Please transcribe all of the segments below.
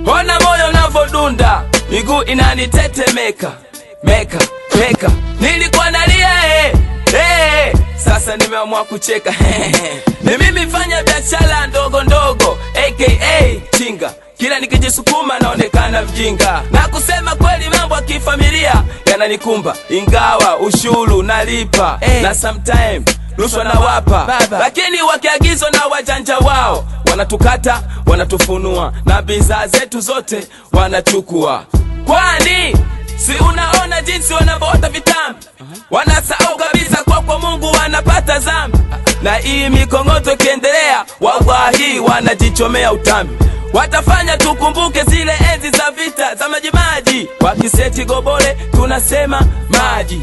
Ona moyo unavodunda, miguu inanitetemeka, meka. Nilikuwa nalia sasa nimeamua kucheka. Ni mimi fanya biashara ndogo ndogo, aka chinga. Kila nikijisukuma naonekana mjinga. Na kusema kweli mambo ya kifamilia yananikumba, ingawa ushuru nalipa na sometime rushwa na wapa. Lakini wakiagizwa na wajanja wao, wanatukata, wanatufunua, na bidhaa zetu zote wanachukua. Kwani si unaona jinsi wanavyoota vitambi? Wanasahau kabisa kwa Mungu wanapata zambi. Na hii mikongoto ikiendelea, wawahi wanajichomea utambi. Watafanya tukumbuke zile enzi za vita za majimaji. Wakiseti gobole tunasema maji,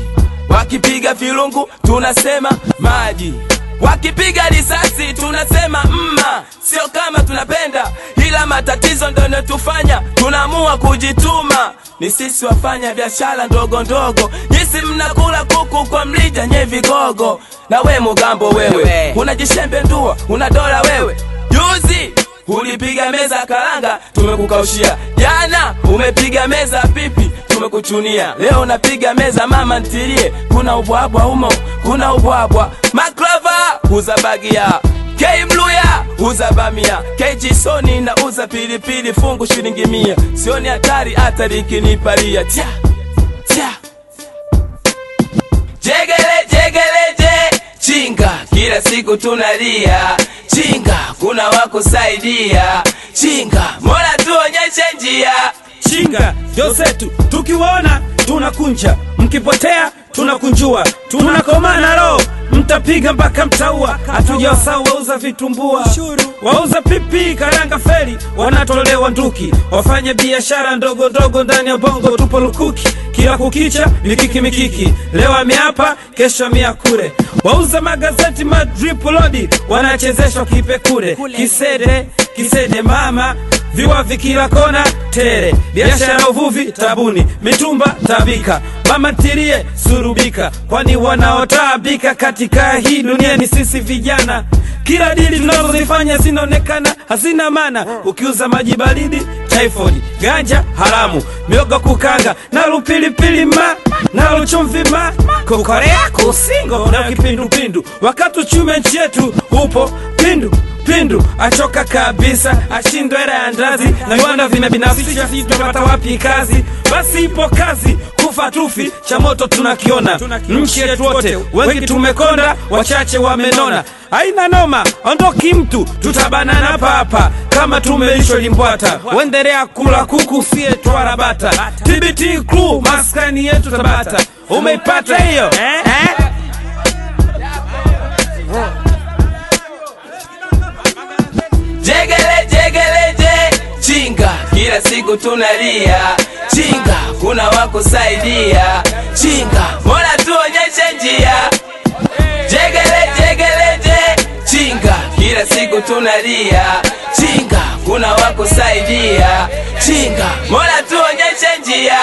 wakipiga filungu tunasema maji, wakipiga risasi tunasema mma. Sio kama tunapenda, ila matatizo ndio yanatufanya tunaamua kujituma. Ni sisi wafanya biashara ndogo ndogo, nyisi mnakula kuku kwa mlija nye vigogo. Na we Mugambo wewe, unajishembe ndua, una dola wewe. Juzi ulipiga meza karanga, tumekukaushia. Jana umepiga meza pipi, tumekuchunia. Leo napiga meza mama ntilie, kuna ubwabwa humo, kuna ubwabwa. Maklava uza bagia, K Mluya uza bamia, KG Soni na uza pilipili fungu shilingi 100. Sioni hatari hata likinipalia. Tia jegele chinga, kila siku tunalia. Chinga, kuna wakusaidia. Chinga, mola tuonyeshe njia. Chinga, Josetu, tukiwaona tunakunja, mkipotea tunakunjua, tunakomana roho, mtapiga mpaka mtaua. Hatujawasahau wauza vitumbua, wauza pipi, karanga, feri, wanatolewa nduki. Wafanye biashara ndogo ndogo ndani ya bongo, tupo lukuki. Kila kukicha mikiki, leo ameapa, kesho miakure. Wauza magazeti madrip lodi, wanachezeshwa kipekure. Kisede mama, viwa vikila kona tere. Biashara uvuvi tabuni, mitumba tabika, mama tirie surubika. Kwani wanaotabika katika hii dunia ni sisi vijana. Kila dili tunazozifanya zinaonekana hazina maana. Ukiuza maji baridi, typhoid, ganja haramu, miogo kukanga, na lupilipili na luchumvi kokorea kusingo na kipindupindu. Wakati uchumi nchi yetu upo pindu, achoka kabisa, ashindwe era ya ndazi. Na viwanda vinabinafsisha, sisi tunapata wapi kazi? Basi ipo kazi, kufa tufi, cha moto tunakiona. Nchi yetu wote, wengi tumekonda, wachache wamenona. Haina noma, ondoki mtu, tutabanana papa kama tumeishwa limbwata. Wendelea kula kuku, sie tuarabata. TBT Crew, maskani yetu Tabata. Umeipata hiyo? Jegele chinga, kila siku tunalia. Chinga, kuna wakusaidia. Chinga, mola tuonyeshe njia. Jegele chinga, kila siku tunalia. Chinga, kuna wakusaidia. Chinga, mola tuonyeshe njia.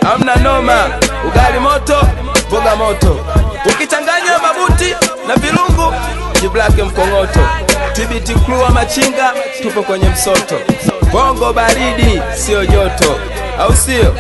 Hamna noma, ugali moto, boga moto. Ukichanganya mabuti na virungu, jiblake mkongoto. TBT Crew wa machinga, tupo kwenye msoto. Bongo baridi, sio joto, au sio?